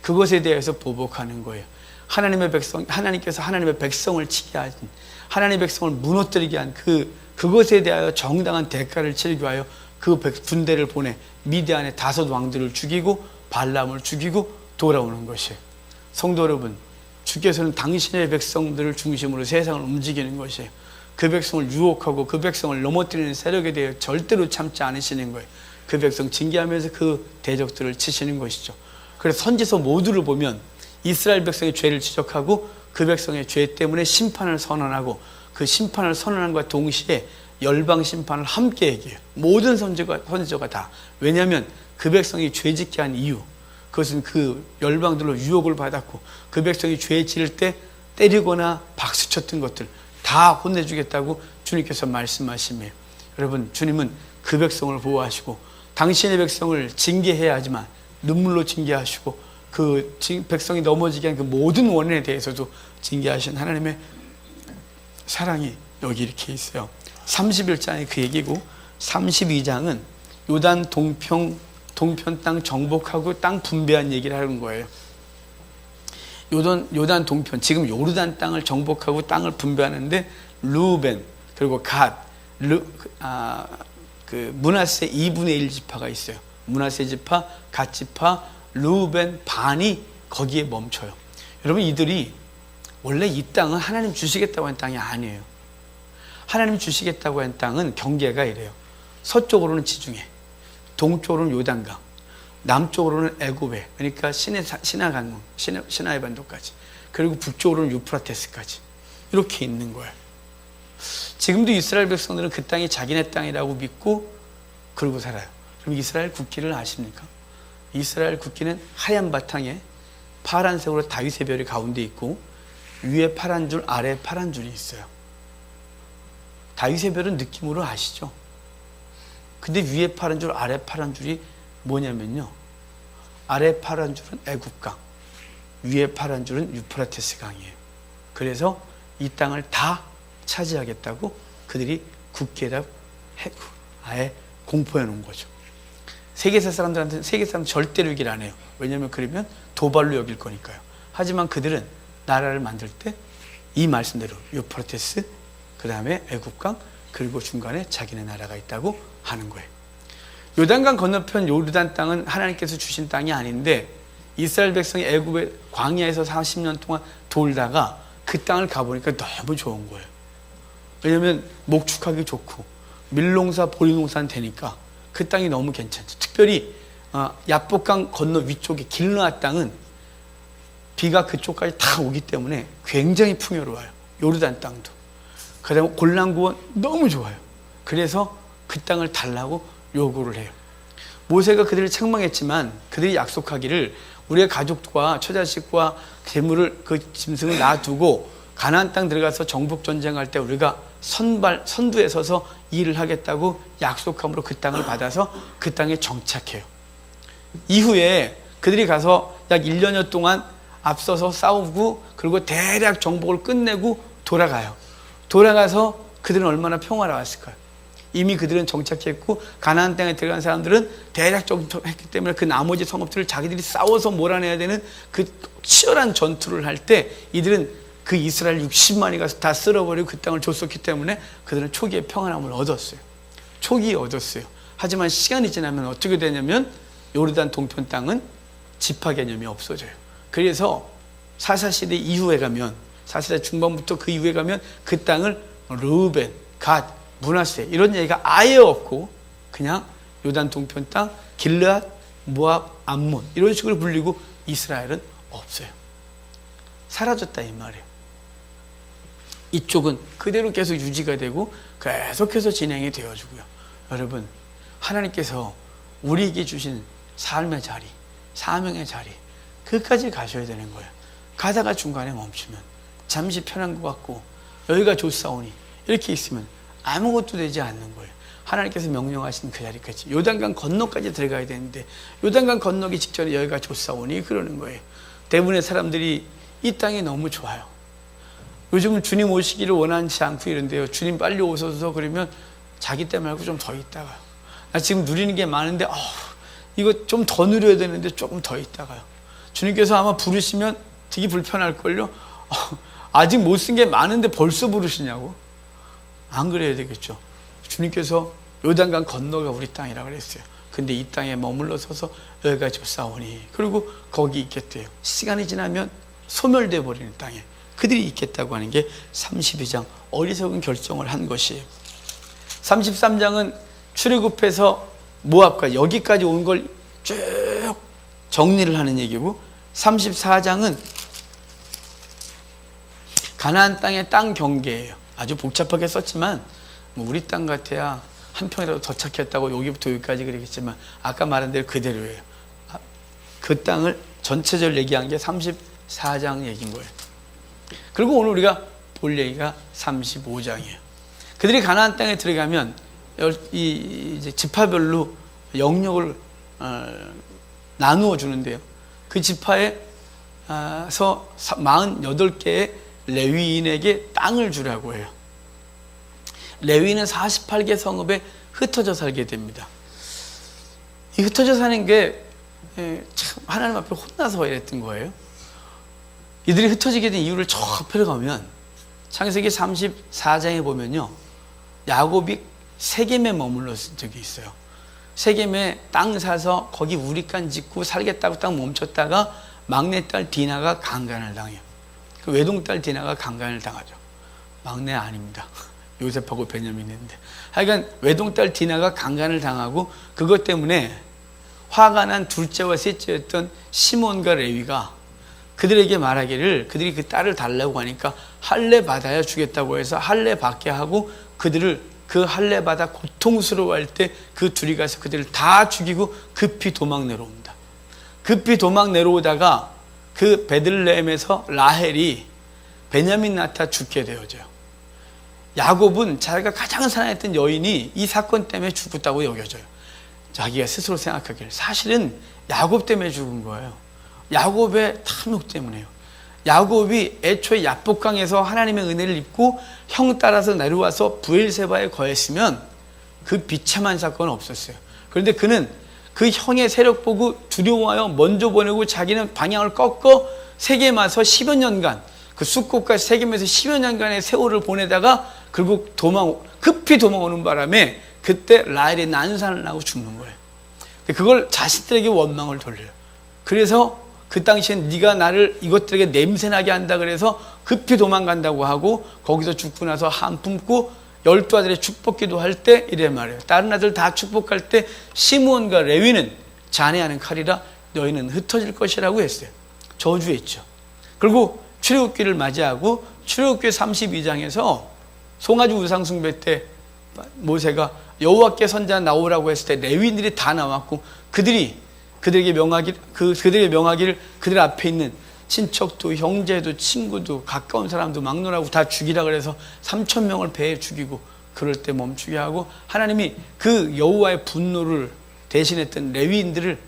그것에 대해서 보복하는 거예요. 하나님께서 하나님의 백성을 치게 하신, 하나님의 백성을 무너뜨리게 한 그것에 대하여 정당한 대가를 치르기 위하여 그 군대를 보내 미디안의 5 왕들을 죽이고 발람을 죽이고 돌아오는 것이에요. 성도 여러분, 주께서는 당신의 백성들을 중심으로 세상을 움직이는 것이에요. 그 백성을 유혹하고 그 백성을 넘어뜨리는 세력에 대해 절대로 참지 않으시는 거예요. 그 백성 징계하면서 그 대적들을 치시는 것이죠. 그래서 선지서 모두를 보면 이스라엘 백성의 죄를 지적하고 그 백성의 죄 때문에 심판을 선언하고, 그 심판을 선언함과 동시에 열방 심판을 함께 얘기해요. 모든 선지자가 다. 왜냐하면 그 백성이 죄짓게 한 이유, 그것은 그 열방들로 유혹을 받았고, 그 백성이 죄 지을 때 때리거나 박수쳤던 것들 다 혼내주겠다고 주님께서 말씀하시며, 여러분, 주님은 그 백성을 보호하시고 당신의 백성을 징계해야 하지만 눈물로 징계하시고, 그 백성이 넘어지게 한 그 모든 원인에 대해서도 징계하신 하나님의 사랑이 여기 이렇게 있어요. 31장이 그 얘기고, 32장은 요단 동편 땅 정복하고 땅 분배한 얘기를 하는 거예요. 요단 동편, 지금 요르단 땅을 정복하고 땅을 분배하는데 루벤 그리고 므낫세 2분의 1 지파가 있어요. 므낫세 지파, 갓 지파, 루벤 반이 거기에 멈춰요. 여러분, 이들이 원래 이 땅은 하나님 주시겠다고 한 땅이 아니에요. 하나님 주시겠다고 한 땅은 경계가 이래요. 서쪽으로는 지중해, 동쪽으로는 요단강, 남쪽으로는 애굽해, 그러니까 시나강문, 시나이 반도까지, 그리고 북쪽으로는 유프라테스까지 이렇게 있는 거예요. 지금도 이스라엘 백성들은 그 땅이 자기네 땅이라고 믿고 그러고 살아요. 그럼 이스라엘 국기를 아십니까? 이스라엘 국기는 하얀 바탕에 파란색으로 다윗의 별이 가운데 있고, 위에 파란 줄, 아래에 파란 줄이 있어요. 다윗의 별은 느낌으로 아시죠? 근데 위에 파란 줄, 아래 파란 줄이 뭐냐면요, 아래 파란 줄은 애굽강, 위에 파란 줄은 유프라테스 강이에요. 그래서 이 땅을 다 차지하겠다고 그들이 국기에다 아예 공포해 놓은 거죠. 세계 사람들한테는 절대로 얘기를 안 해요. 왜냐하면 그러면 도발로 여길 거니까요. 하지만 그들은 나라를 만들 때 이 말씀대로 유프라테스, 그 다음에 애굽강, 그리고 중간에 자기네 나라가 있다고 하는 거예요. 요단강 건너편 요르단 땅은 하나님께서 주신 땅이 아닌데, 이스라엘 백성이 애굽의 광야에서 40년 동안 돌다가 그 땅을 가보니까 너무 좋은 거예요. 왜냐하면 목축하기 좋고 밀농사, 보리농사는 되니까 그 땅이 너무 괜찮죠. 특별히 야복강 건너 위쪽에 길르앗 땅은 비가 그쪽까지 다 오기 때문에 굉장히 풍요로워요. 요르단 땅도. 그 다음에 골란구원 너무 좋아요. 그래서 그 땅을 달라고 요구를 해요. 모세가 그들을 책망했지만 그들이 약속하기를 우리의 가족과 처자식과 재물을, 그 짐승을 놔두고 가나안 땅 들어가서 정복 전쟁할 때 우리가 선두에 서서 일을 하겠다고 약속함으로 그 땅을 받아서 그 땅에 정착해요. 이후에 그들이 가서 약 1년여 동안 앞서서 싸우고, 그리고 대략 정복을 끝내고 돌아가요. 돌아가서 그들은 얼마나 평화로웠을까요? 이미 그들은 정착했고 가나안 땅에 들어간 사람들은 대략 정착했기 때문에 그 나머지 성읍들을 자기들이 싸워서 몰아내야 되는 그 치열한 전투를 할 때 이들은 그 이스라엘 60만이 가서 다 쓸어버리고 그 땅을 줬었기 때문에 그들은 초기에 평안함을 얻었어요. 초기에 얻었어요. 하지만 시간이 지나면 어떻게 되냐면 요르단 동편 땅은 지파 개념이 없어져요. 그래서 사사시대 이후에 가면, 사사시대 중반부터 그 이후에 가면 그 땅을 르우벤, 갓, 므낫세 이런 얘기가 아예 없고 그냥 요단 동편 땅, 길르앗, 모압, 암몬 이런 식으로 불리고 이스라엘은 없어요. 사라졌다 이 말이에요. 이쪽은 그대로 계속 유지가 되고 계속해서 진행이 되어지고요. 여러분, 하나님께서 우리에게 주신 삶의 자리, 사명의 자리, 그까지 가셔야 되는 거예요. 가다가 중간에 멈추면 잠시 편한 것 같고 여기가 좋사오니 이렇게 있으면 아무것도 되지 않는 거예요. 하나님께서 명령하신 그 자리까지, 요단강 건너까지 들어가야 되는데 요단강 건너기 직전에 여기가 좋사오니 그러는 거예요. 대부분의 사람들이 이 땅이 너무 좋아요. 요즘은 주님 오시기를 원하지 않고 이런데요, 주님 빨리 오셔서 그러면 자기 때 말고 좀 더 있다가요. 나 지금 누리는 게 많은데 이거 좀 더 누려야 되는데 조금 더 있다가요. 주님께서 아마 부르시면 되게 불편할걸요. 아직 못 쓴 게 많은데 벌써 부르시냐고. 안 그래야 되겠죠. 주님께서 요단강 건너가 우리 땅이라 그랬어요. 근데 이 땅에 머물러 서서 여기가 좋사오니, 그리고 거기 있겠대요. 시간이 지나면 소멸돼 버리는 땅에 그들이 있겠다고 하는 게 32장 어리석은 결정을 한 것이에요. 33장은 출애굽해서 모압과 여기까지 온 걸 쭉 정리를 하는 얘기고, 34장은 가나안 땅의 땅 경계예요. 아주 복잡하게 썼지만 우리 땅 같아야 한 평이라도 더 찾겠다고 여기부터 여기까지 그러겠지만 아까 말한 대로 그대로예요. 그 땅을 전체적으로 얘기한 게 34장 얘기인 거예요. 그리고 오늘 우리가 볼 얘기가 35장이에요. 그들이 가나안 땅에 들어가면 이제 지파별로 영역을 나누어 주는데요. 그 지파에서 48개의 레위인에게 땅을 주라고 해요. 레위인은 48개 성읍에 흩어져 살게 됩니다. 이 흩어져 사는 게 참 하나님 앞에 혼나서 이랬던 거예요. 이들이 흩어지게 된 이유를 저 앞에 가면 창세기 34장에 보면요, 야곱이 세겜에 머물렀던 적이 있어요. 세겜에 땅 사서 거기 우리간 짓고 살겠다고 딱 멈췄다가 막내딸 디나가 강간을 당해요. 그 외동딸 디나가 강간을 당하죠. 막내 아닙니다. 요셉하고 베냐민이 있는데, 하여간 외동딸 디나가 강간을 당하고 그것 때문에 화가 난 둘째와 셋째였던 시몬과 레위가 그들에게 말하기를, 그들이 그 딸을 달라고 하니까 할례 받아야 주겠다고 해서 할례 받게 하고, 그들을 그 할례 받아 고통스러워할 때 그 둘이 가서 그들을 다 죽이고 급히 도망 내려옵니다. 급히 도망 내려오다가 그 베들레헴에서 라헬이 베냐민 낳다 죽게 되어져요. 야곱은 자기가 가장 사랑했던 여인이 이 사건 때문에 죽었다고 여겨져요. 자기가 스스로 생각하기를 사실은 야곱 때문에 죽은 거예요. 야곱의 탐욕 때문에요. 야곱이 애초에 야복강에서 하나님의 은혜를 입고 형 따라서 내려와서 브엘세바에 거했으면 그 비참한 사건은 없었어요. 그런데 그는 그 형의 세력 보고 두려워하여 먼저 보내고 자기는 방향을 꺾어 세겜에서 10여 년간, 그 숫곳과 세겜에서 10여 년간의 세월을 보내다가 결국 급히 도망오는 바람에 그때 라헬이 난산을 나고 죽는 거예요. 그걸 자식들에게 원망을 돌려요. 그래서 그 당시엔 네가 나를 이것들에게 냄새나게 한다 그래서 급히 도망간다고 하고, 거기서 죽고 나서 한 품고 12아들의 축복기도 할 때 이래 말해요. 다른 아들 다 축복할 때 시므온과 레위는 잔해하는 칼이라 너희는 흩어질 것이라고 했어요. 저주했죠. 그리고 출애굽기를 맞이하고 출애굽기 32장에서 송아지 우상 숭배 때 모세가 여호와께 선자 나오라고 했을 때 레위인들이 다 나왔고, 그들에게 명하기를 그들 앞에 있는 친척도 형제도 친구도 가까운 사람도 막론하고 다 죽이라 그래서 3,000명을 배에 죽이고, 그럴 때 멈추게 하고, 하나님이 그 여호와의 분노를 대신했던 레위인들을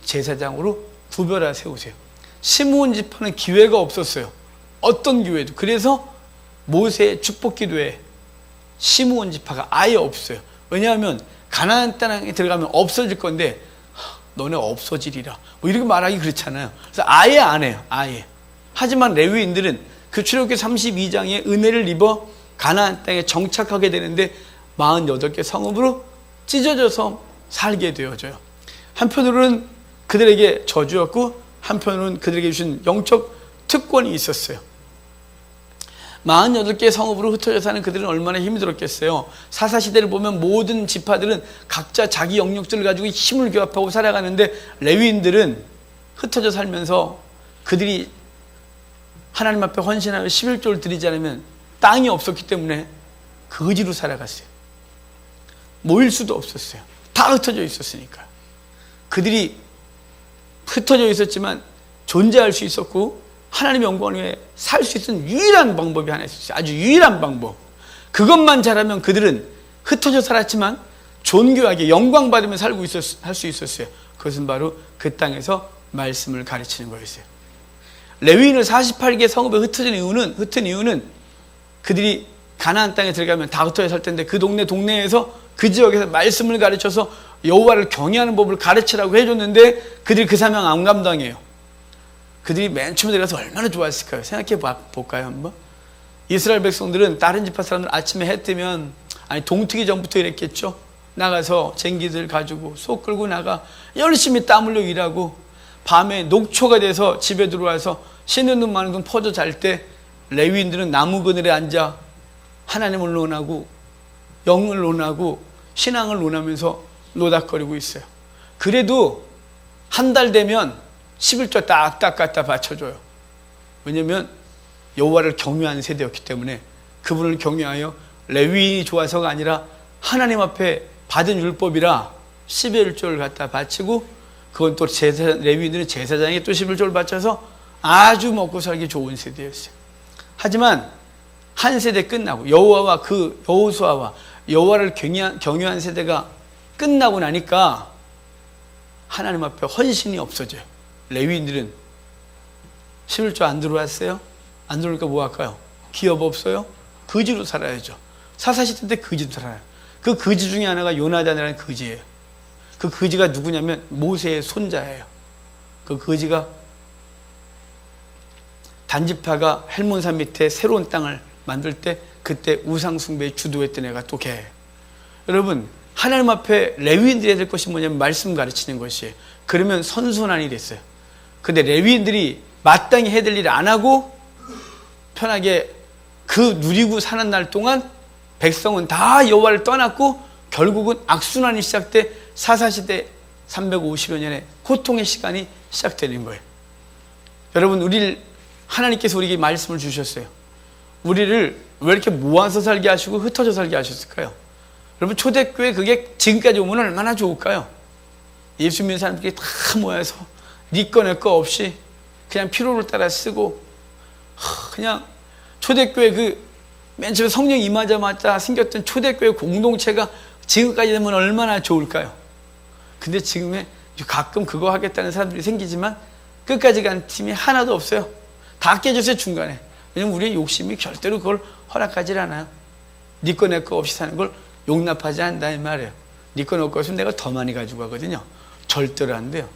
제사장으로 구별하 세우세요. 시므온 지파는 기회가 없었어요. 어떤 기회도. 그래서 모세의 축복기도에 시므온 지파가 아예 없어요. 왜냐하면 가나안 땅에 들어가면 없어질 건데 너네 없어지리라 뭐 이렇게 말하기 그렇잖아요. 그래서 아예 안 해요. 아예. 하지만 레위인들은 그 출애굽기 32장의 은혜를 입어 가나안 땅에 정착하게 되는데 48개 성읍으로 찢어져서 살게 되어져요. 한편으로는 그들에게 저주였고, 한편으로는 그들에게 주신 영적 특권이 있었어요. 48개의 성읍으로 흩어져 사는 그들은 얼마나 힘들었겠어요. 사사시대를 보면 모든 지파들은 각자 자기 영역들을 가지고 힘을 교합하고 살아가는데, 레위인들은 흩어져 살면서 그들이 하나님 앞에 헌신하여 11조를 드리지 않으면 땅이 없었기 때문에 거지로 살아갔어요. 모일 수도 없었어요. 다 흩어져 있었으니까. 그들이 흩어져 있었지만 존재할 수 있었고 하나님의 영광을 위해 살 수 있는 유일한 방법이 하나 있었어요. 아주 유일한 방법. 그것만 잘하면 그들은 흩어져 살았지만 존귀하게 영광 받으며 할 수 있었어요. 그것은 바로 그 땅에서 말씀을 가르치는 거였어요. 레위인을 48개 성읍에 흩은 이유는 그들이 가나안 땅에 들어가면 다 흩어져 살 텐데, 그 동네에서 그 지역에서 말씀을 가르쳐서 여호와를 경외하는 법을 가르치라고 해줬는데, 그들이 그 사명 안 감당해요. 그들이 맨 처음에 들어가서 얼마나 좋았을까요? 생각해 볼까요 한번? 이스라엘 백성들은 다른 지파 사람들 아침에 해 뜨면, 동트기 전부터 이랬겠죠. 나가서 쟁기들 가지고 소 끌고 나가 열심히 땀 흘려 일하고, 밤에 녹초가 돼서 집에 들어와서 쉬는 눈 마는 눈 퍼져 잘 때 레위인들은 나무 그늘에 앉아 하나님을 논하고 영을 논하고 신앙을 논하면서 노닥거리고 있어요. 그래도 한 달 되면 11조 딱딱 갖다 바쳐줘요. 왜냐하면 여호와를 경외하는 세대였기 때문에, 그분을 경외하여 레위인이 좋아서가 아니라 하나님 앞에 받은 율법이라 11조를 갖다 바치고, 그건 또 레위인들은 제사장이 또 11조를 바쳐서 아주 먹고 살기 좋은 세대였어요. 하지만 한 세대 끝나고 여호와와 그 여호수아와 여호와를 경외한 세대가 끝나고 나니까 하나님 앞에 헌신이 없어져요. 레위인들은 11조 안 들어왔어요? 안 들어오니까 뭐 할까요? 기업 없어요? 거지로 살아야죠. 사사시대 때 거지로 살아요. 그 거지 중에 하나가 요나단이라는 거지예요. 그 거지가 누구냐면 모세의 손자예요. 그 거지가 단지파가 헬몬산 밑에 새로운 땅을 만들 때 그때 우상숭배에 주도했던 애가 또 걔예요. 여러분, 하나님 앞에 레위인들이 해야 될 것이 뭐냐면 말씀 가르치는 것이에요. 그러면 선순환이 됐어요. 근데 레위인들이 마땅히 해야 될 일을 안 하고 편하게 그 누리고 사는 날 동안 백성은 다 여호와를 떠났고, 결국은 악순환이 시작돼 사사시대 350여 년의 고통의 시간이 시작되는 거예요. 여러분, 하나님께서 우리에게 말씀을 주셨어요. 우리를 왜 이렇게 모아서 살게 하시고 흩어져 살게 하셨을까요? 여러분, 초대교회 그게 지금까지 오면 얼마나 좋을까요? 예수 믿는 사람들이 다 모여서 네 거 내 거 없이 그냥 필요를 따라 쓰고, 그냥 초대교회 맨 처음에 성령 임하자마자 생겼던 초대교회 공동체가 지금까지 되면 얼마나 좋을까요? 근데 지금에 가끔 그거 하겠다는 사람들이 생기지만 끝까지 간 팀이 하나도 없어요. 다 깨졌어요, 중간에. 왜냐면 우리의 욕심이 절대로 그걸 허락하지 않아요. 네 거 내 거 없이 사는 걸 용납하지 않는다 이 말이에요. 네 거 내 거 없으면 내가 더 많이 가지고 가거든요. 절대로 안 돼요.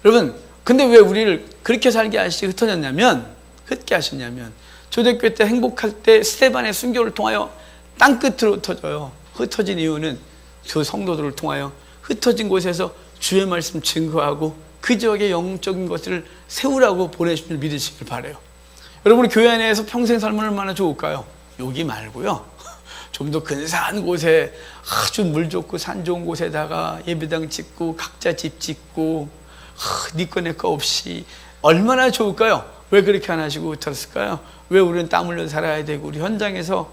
여러분, 근데 왜 우리를 그렇게 살게 흩게 하셨냐면 초대교회 때 행복할 때 스데반의 순교를 통하여 땅끝으로 흩어져요. 흩어진 이유는 그 성도들을 통하여 흩어진 곳에서 주의 말씀 증거하고 그 지역의 영적인 것들을 세우라고 보내신 줄 믿으시길 바라요. 여러분, 교회 안에서 평생 살면 얼마나 좋을까요? 여기 말고요, 좀 더 근사한 곳에 아주 물 좋고 산 좋은 곳에다가 예배당 짓고 각자 집 짓고 네 거 내 거 없이 얼마나 좋을까요? 왜 그렇게 안 하시고 흩었을까요? 왜 우리는 땀 흘려 살아야 되고 우리 현장에서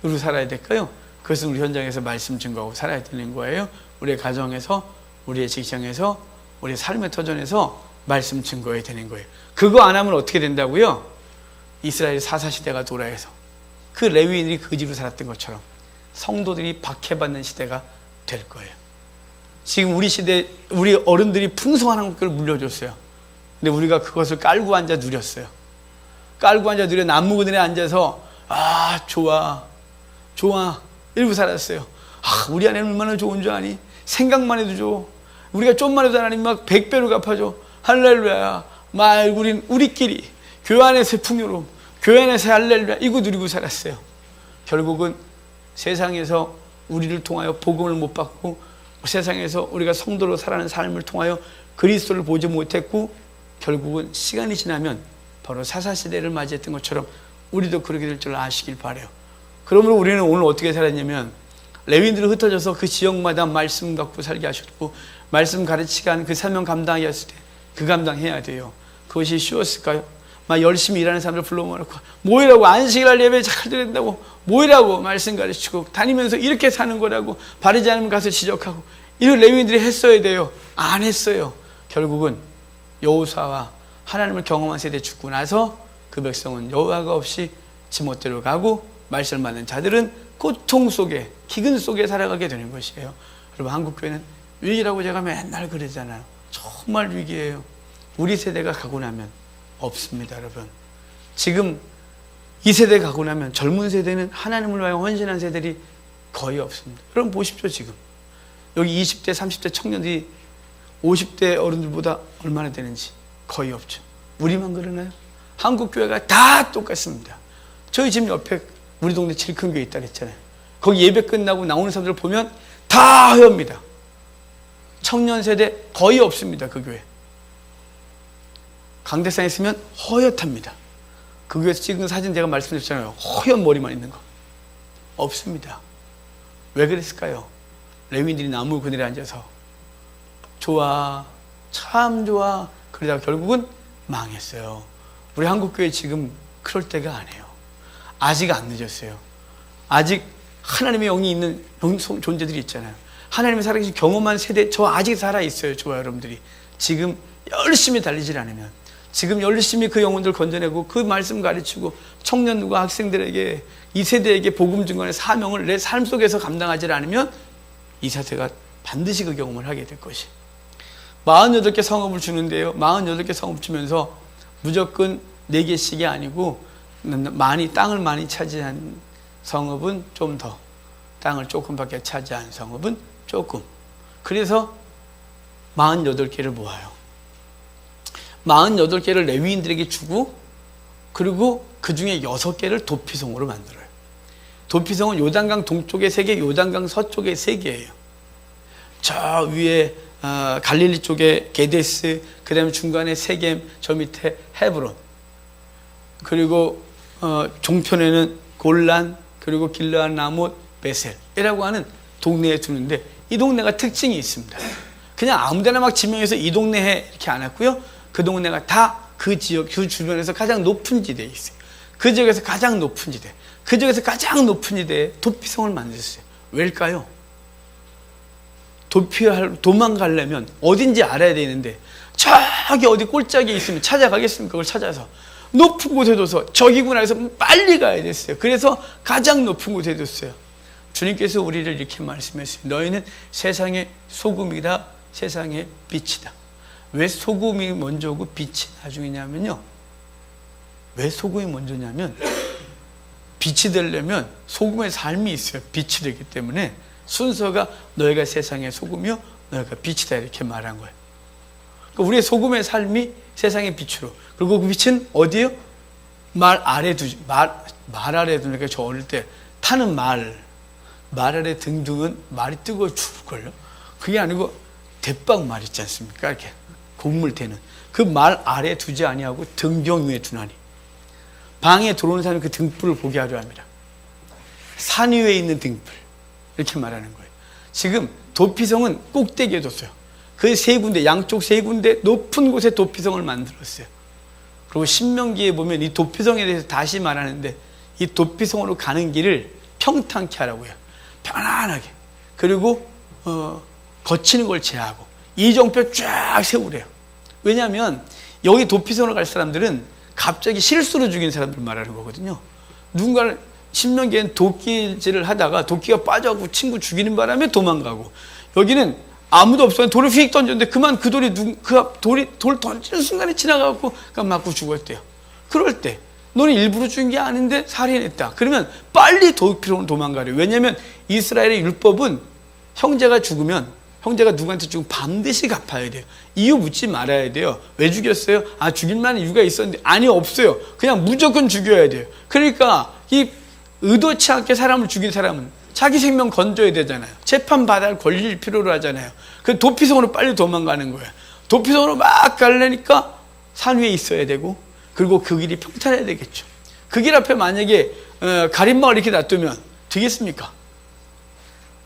누구 살아야 될까요? 그것은 우리 현장에서 말씀 증거하고 살아야 되는 거예요. 우리의 가정에서, 우리의 직장에서, 우리의 삶의 터전에서 말씀 증거해야 되는 거예요. 그거 안 하면 어떻게 된다고요? 이스라엘 사사시대가 돌아해서 그 레위인들이 거지로 살았던 것처럼 성도들이 박해받는 시대가 될 거예요. 지금 우리 시대, 우리 어른들이 풍성한 한국교를 물려줬어요. 근데 우리가 그것을 깔고 앉아 누렸어요. 깔고 앉아 누려 나무 그늘에 앉아서 좋아 이러고 살았어요. 우리 안에 얼마나 좋은 줄 아니? 생각만 해도 좋아. 우리가 좀만 해도 하나님 막 100배로 갚아줘. 할렐루야. 우리끼리 교회 안에서의 풍요로움, 교회 안에서의 할렐루야 이거 누리고 살았어요. 결국은 세상에서 우리를 통하여 복음을 못 받고 세상에서 우리가 성도로 살아가는 삶을 통하여 그리스도를 보지 못했고 결국은 시간이 지나면 바로 사사시대를 맞이했던 것처럼 우리도 그렇게 될 줄 아시길 바라요. 그러므로 우리는 오늘 어떻게 살았냐면 레위인들을 흩어져서 그 지역마다 말씀 갖고 살게 하셨고 말씀 가르치게 하는 그 사명 감당하게 했을 때 그 감당해야 돼요. 그것이 쉬웠을까요? 막 열심히 일하는 사람들 불러모아놓고 모이라고 안식일 예배 잘 드린다고 모이라고 말씀 가르치고 다니면서 이렇게 사는 거라고 바르지 않으면 가서 지적하고 이런 레위인들이 했어야 돼요. 안 했어요. 결국은 여호수아와 하나님을 경험한 세대 죽고 나서 그 백성은 여호와가 없이 지멋대로 가고 말씀을 받는 자들은 고통 속에 기근 속에 살아가게 되는 것이에요. 여러분 한국교회는 위기라고 제가 맨날 그러잖아요. 정말 위기예요. 우리 세대가 가고 나면 없습니다. 여러분 지금 이 세대 가고 나면 젊은 세대는 하나님을 위하여 헌신한 세대들이 거의 없습니다. 여러분 보십시오. 지금 여기 20대 30대 청년들이 50대 어른들보다 얼마나 되는지 거의 없죠. 우리만 그러나요? 한국교회가 다 똑같습니다. 저희 집 옆에 우리 동네 제일 큰 교회 있다 그랬잖아요. 거기 예배 끝나고 나오는 사람들 보면 다 허엽니다. 청년 세대 거의 없습니다. 그 교회. 강대상에 있으면 허옇답니다. 그 교회에서 찍은 사진 제가 말씀드렸잖아요. 허연 머리만 있는 거. 없습니다. 왜 그랬을까요? 레위인들이 나무 그늘에 앉아서 좋아, 참 좋아. 그러다가 결국은 망했어요. 우리 한국교회 지금 그럴 때가 아니에요. 아직 안 늦었어요. 아직 하나님의 영이 있는 존재들이 있잖아요. 하나님의 살아계신 경험한 세대, 저 아직 살아있어요. 저와 여러분들이 지금 열심히 달리질 않으면, 지금 열심히 그 영혼들 건져내고 그 말씀 가르치고 청년들과 학생들에게 이 세대에게 복음 증거의 사명을 내 삶 속에서 감당하지 않으면 이 세대가 반드시 그 경험을 하게 될 것이. 48개 성읍을 주는데요. 48개 성읍 주면서 무조건 4개씩이 아니고 땅을 많이 차지한 성읍은 좀 더, 땅을 조금밖에 차지한 성읍은 조금. 그래서 48개를 모아요. 48개를 레위인들에게 주고 그리고 그 중에 6개를 도피성으로 만들어요. 도피성은 요단강 동쪽에 3개, 요단강 서쪽에 3개예요. 저 위에 갈릴리 쪽에 게데스, 그 다음에 중간에 세겜, 저 밑에 헤브론, 그리고 종편에는 골란, 그리고 길르앗, 라못, 베셀이라고 하는 동네에 두는데 이 동네가 특징이 있습니다. 그냥 아무데나 막 지명해서 이 동네에 이렇게 안 했고요. 그 동네가 다 그 지역, 그 주변에서 가장 높은 지대에 있어요. 그 지역에서 가장 높은 지대, 그 지역에서 가장 높은 지대에 도피성을 만들었어요. 왜일까요? 도망가려면 어딘지 알아야 되는데 저기 어디 꼴짝이 있으면 찾아가겠습니까? 그걸 찾아서 높은 곳에 둬서 저기구나 해서 빨리 가야 됐어요. 그래서 가장 높은 곳에 뒀어요. 주님께서 우리를 이렇게 말씀했어요. 너희는 세상의 소금이다, 세상의 빛이다. 왜 소금이 먼저고 빛이 나중이냐면요. 왜 소금이 먼저냐면 빛이 되려면 소금의 삶이 있어요. 빛이 되기 때문에 순서가 너희가 세상의 소금이요 너희가 빛이다 이렇게 말한 거예요. 그러니까 우리의 소금의 삶이 세상의 빛으로, 그리고 그 빛은 어디에요? 말 아래 두지. 말 아래 두니까 저 어릴 때 타는 말 아래 등두면 말이 뜨거워 죽을걸요. 그게 아니고 대빵 말 있지 않습니까? 이렇게 곡물 되는 그 말 아래 두지 아니하고 등경 위에 두나니 방에 들어오는 사람이 그 등불을 보게 하려 합니다. 산 위에 있는 등불 이렇게 말하는 거예요. 지금 도피성은 꼭대기에 뒀어요. 그 3군데, 양쪽 3군데 높은 곳에 도피성을 만들었어요. 그리고 신명기에 보면 이 도피성에 대해서 다시 말하는데 이 도피성으로 가는 길을 평탄케 하라고요. 편안하게. 그리고 거치는 걸 제하고 이정표 쫙 세우래요. 왜냐하면 여기 도피성으로 갈 사람들은 갑자기 실수로 죽인 사람들 말하는 거거든요. 누군가를 신명기에는 도끼질을 하다가 도끼가 빠져갖고 친구 죽이는 바람에 도망가고, 여기는 아무도 없어요. 돌을 휙 던졌는데 그만 그 돌이 돌 던지는 순간에 지나가고 맞고 죽었대요. 그럴 때 너는 일부러 죽인 게 아닌데 살인했다. 그러면 빨리 도피로 도망가래요. 왜냐하면 이스라엘의 율법은 형제가 죽으면, 형제가 누구한테 죽으면 반드시 갚아야 돼요. 이유 묻지 말아야 돼요. 왜 죽였어요? 죽일 만한 이유가 있었는데 아니 없어요. 그냥 무조건 죽여야 돼요. 그러니까 이 의도치 않게 사람을 죽인 사람은 자기 생명 건져야 되잖아요. 재판받을 권리를 필요로 하잖아요. 그 도피성으로 빨리 도망가는 거예요. 도피성으로 막 가려니까 산 위에 있어야 되고, 그리고 그 길이 평탄해야 되겠죠. 그 길 앞에 만약에 가림막을 이렇게 놔두면 되겠습니까?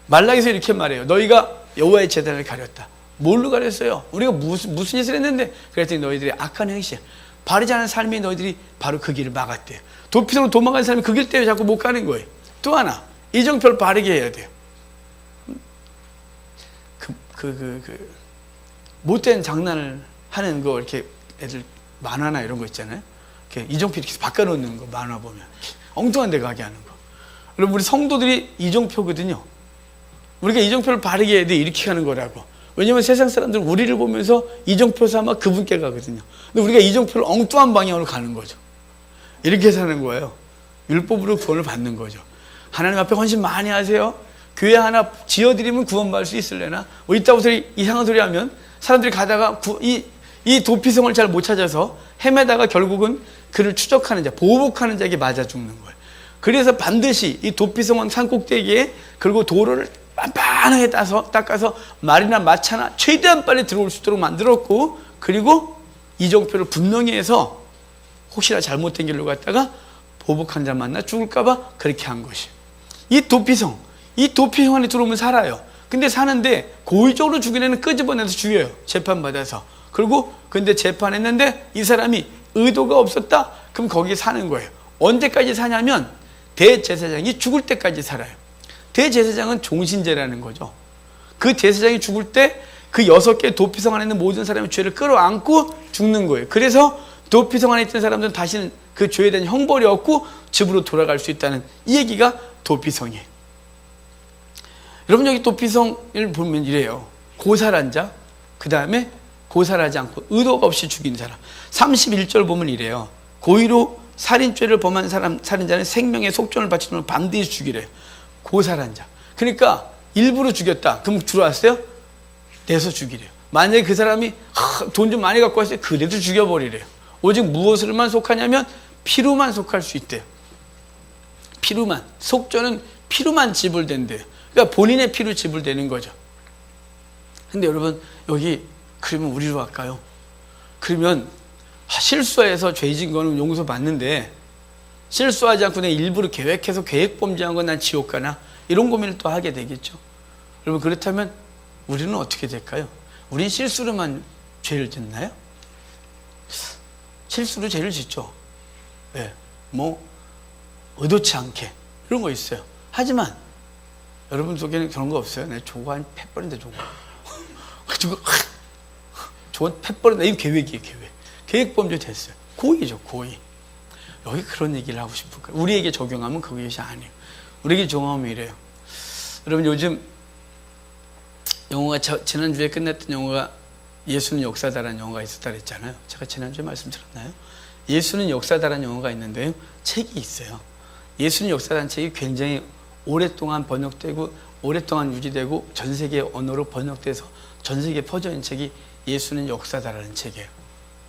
말라기서 이렇게 말해요. 너희가 여호와의 제단을 가렸다. 뭘로 가렸어요? 우리가 무슨 짓을 했는데? 그랬더니 너희들이 악한 행실, 바르지 않은 삶이 너희들이 바로 그 길을 막았대요. 도피성으로 도망간 사람이 그 길 때문에 자꾸 못 가는 거예요. 또 하나, 이정표를 바르게 해야 돼요. 못된 장난을 하는 거, 이렇게 애들 만화나 이런 거 있잖아요. 이렇게 이정표 이렇게 바꿔놓는 거, 만화 보면 엉뚱한 데 가게 하는 거. 여러분, 우리 성도들이 이정표거든요. 우리가 이정표를 바르게 해야 돼. 이렇게 하는 거라고. 왜냐면 세상 사람들은 우리를 보면서 이정표 삼아 그분께 가거든요. 근데 우리가 이정표를 엉뚱한 방향으로 가는 거죠. 이렇게 사는 거예요. 율법으로 구원을 받는 거죠. 하나님 앞에 헌신 많이 하세요. 교회 하나 지어드리면 구원받을 수 있을래나? 뭐 이따구 소리, 이상한 소리 하면 사람들이 가다가 이 도피성을 잘 못 찾아서 헤매다가 결국은 그를 추적하는 자, 보복하는 자에게 맞아 죽는 거예요. 그래서 반드시 이 도피성원 산꼭대기에, 그리고 도로를 빤빤하게 닦아서 말이나 마차나 최대한 빨리 들어올 수 있도록 만들었고, 그리고 이정표를 분명히 해서 혹시나 잘못된 길로 갔다가 보복한 자 만나 죽을까봐 그렇게 한 것이. 이 도피성 안에 들어오면 살아요. 근데 사는데 고의적으로 죽인 애는 끄집어내서 죽여요. 재판받아서. 그리고 근데 재판했는데 이 사람이 의도가 없었다? 그럼 거기에 사는 거예요. 언제까지 사냐면 대제사장이 죽을 때까지 살아요. 대제사장은 종신제라는 거죠. 그 제사장이 죽을 때 그 6개 도피성 안에 있는 모든 사람의 죄를 끌어안고 죽는 거예요. 그래서 도피성 안에 있던 사람들은 다시는 그 죄에 대한 형벌이 없고 집으로 돌아갈 수 있다는 이 얘기가 도피성이에요. 여러분, 여기 도피성을 보면 이래요. 고살한 자, 그 다음에 고살하지 않고 의도가 없이 죽인 사람. 31절 보면 이래요. 고의로 살인죄를 범한 살인자는 생명의 속전을 바치는 반드시 죽이래요. 고살한 자. 그러니까 일부러 죽였다. 그럼 들어왔어요? 내서 죽이래요. 만약에 그 사람이 돈 좀 많이 갖고 왔어요. 그래도 죽여버리래요. 오직 무엇을만 속하냐면 피로만 속할 수 있대요. 피로만. 속전은 피로만 지불된대요. 그러니까 본인의 피로 지불되는 거죠. 근데 여러분, 여기 그러면 우리로 할까요? 그러면 실수해서 죄진 거는 용서받는데 실수하지 않고 내가 일부러 계획해서 계획범죄한 건 난 지옥 가나? 이런 고민을 또 하게 되겠죠. 여러분, 그렇다면 우리는 어떻게 될까요? 우린 실수로만 죄를 짓나요? 실수로 죄를 짓죠. 네, 뭐 의도치 않게 이런 거 있어요. 하지만 여러분 속에는 그런 거 없어요? 내 조가 한 패버린데 조가. 조가 패버린데 이거 계획이에요, 계획. 계획범죄 됐어요. 고의죠, 고의. 여기 그런 얘기를 하고 싶을까요? 우리에게 적용하면 그것이 아니에요. 우리에게 적용하면 이래요. 여러분, 요즘 영화가 지난주에 끝냈던 영화가 예수는 역사다라는 영화가 있었다 그랬잖아요. 제가 지난주에 말씀드렸나요? 예수는 역사다라는 영화가 있는데요. 책이 있어요. 예수는 역사라는 책이 굉장히 오랫동안 번역되고 오랫동안 유지되고 전 세계 언어로 번역돼서 전 세계에 퍼져 있는 책이 예수는 역사다라는 책이에요.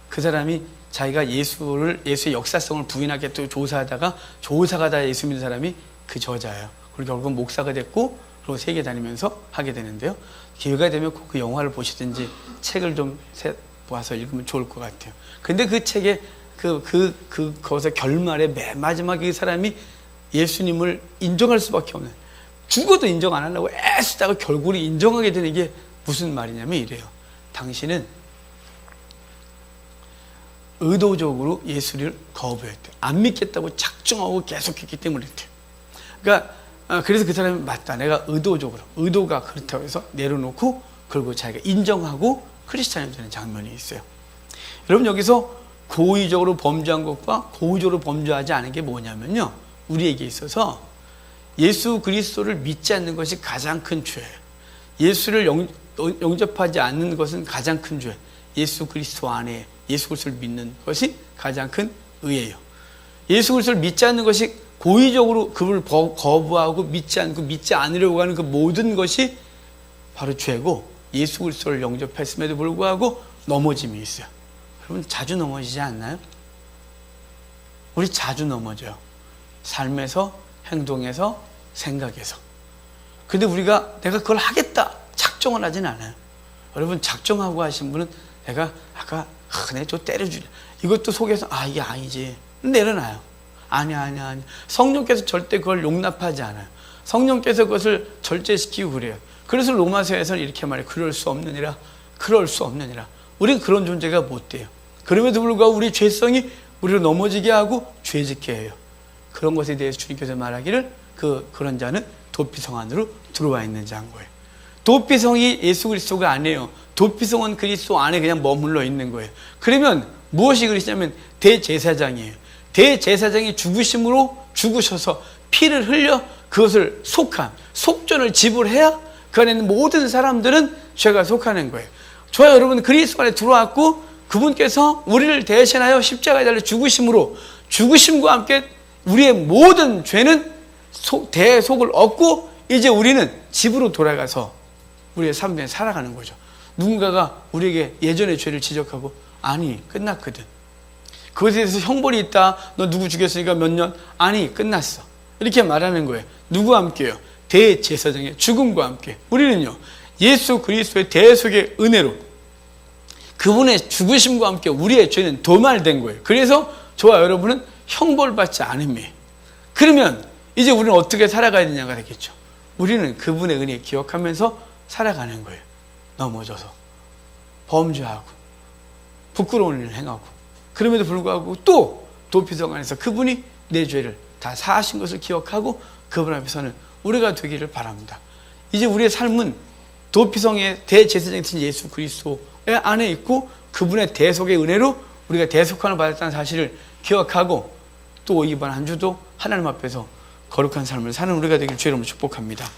그 사람이 자기가 예수의 역사성을 부인하게 또 조사하다가 조사가 다 예수 믿는 사람이 그 저자예요. 그리고 결국은 목사가 됐고 그리고 세계 다니면서 하게 되는데요. 기회가 되면 그 영화를 보시든지 책을 좀 보아서 읽으면 좋을 것 같아요. 근데 그 책에 거기서 결말에 맨 마지막에 그 사람이 예수님을 인정할 수밖에 없는, 죽어도 인정 안 하려고 애쓰다가 결국은 인정하게 되는 게 무슨 말이냐면 이래요. 당신은 의도적으로 예수를 거부했대요. 안 믿겠다고 작정하고 계속했기 때문에 그랬대요. 그러니까 그래서 그 사람이 맞다. 내가 의도가 그렇다고 해서 내려놓고 그리고 자기가 인정하고 크리스찬이 되는 장면이 있어요. 여러분, 여기서 고의적으로 범죄한 것과 고의적으로 범죄하지 않은 게 뭐냐면요. 우리에게 있어서 예수 그리스도를 믿지 않는 것이 가장 큰 죄예요. 예수를 영접하지 않는 것은 가장 큰 죄예요. 예수 그리스도 안에 예수 그리스도를 믿는 것이 가장 큰 의예요. 예수 그리스도를 믿지 않는 것이 고의적으로 그를 거부하고 믿지 않고 믿지 않으려고 하는 그 모든 것이 바로 죄고, 예수 그리스도를 영접했음에도 불구하고 넘어짐이 있어요. 여러분, 자주 넘어지지 않나요? 우리 자주 넘어져요. 삶에서, 행동에서, 생각에서. 근데 우리가 내가 그걸 하겠다 작정을 하진 않아요. 여러분, 작정하고 하신 분은 내가 아까 내가 저 때려주려 이것도 속에서 이게 아니지 내려놔요. 아니야. 성령께서 절대 그걸 용납하지 않아요. 성령께서 그것을 절제시키고 그래요. 그래서 로마서에서는 이렇게 말해요. 그럴 수 없느니라. 우리는 그런 존재가 못 돼요. 그럼에도 불구하고 우리 죄성이 우리를 넘어지게 하고 죄짓게 해요. 그런 것에 대해서 주님께서 말하기를 그런 자는 도피성 안으로 들어와 있는 자인 거예요. 도피성이 예수 그리스도가 아니에요. 도피성은 그리스도 안에 그냥 머물러 있는 거예요. 그러면 무엇이 그리스도냐면 대제사장이에요. 대제사장이 죽으셔서 피를 흘려 그것을 속전을 지불해야 그 안에 있는 모든 사람들은 죄가 속하는 거예요. 저와 여러분 그리스도 안에 들어왔고 그분께서 우리를 대신하여 십자가에 달려 죽으심으로 죽으심과 함께 우리의 모든 죄는 대속을 얻고 이제 우리는 집으로 돌아가서 우리의 삶에 살아가는 거죠. 누군가가 우리에게 예전의 죄를 지적하고 아니 끝났거든. 그것에 대해서 형벌이 있다. 너 누구 죽였으니까 몇 년? 아니 끝났어. 이렇게 말하는 거예요. 누구와 함께요? 대제사장의 죽음과 함께. 우리는요 예수 그리스도의 대속의 은혜로 그분의 죽으심과 함께 우리의 죄는 도말된 거예요. 그래서 저와 여러분은 형벌받지 않음이에요. 그러면 이제 우리는 어떻게 살아가야 되냐가 되겠죠. 우리는 그분의 은혜 기억하면서 살아가는 거예요. 넘어져서 범죄하고 부끄러운 일을 행하고 그럼에도 불구하고 또 도피성 안에서 그분이 내 죄를 다 사하신 것을 기억하고 그분 앞에서는 우리가 되기를 바랍니다. 이제 우리의 삶은 도피성의 대제사장이신 예수 그리스도의 안에 있고 그분의 대속의 은혜로 우리가 대속함을 받았다는 사실을 기억하고 또 이번 한 주도 하나님 앞에서 거룩한 삶을 사는 우리가 되기를 주의 이름으로 축복합니다.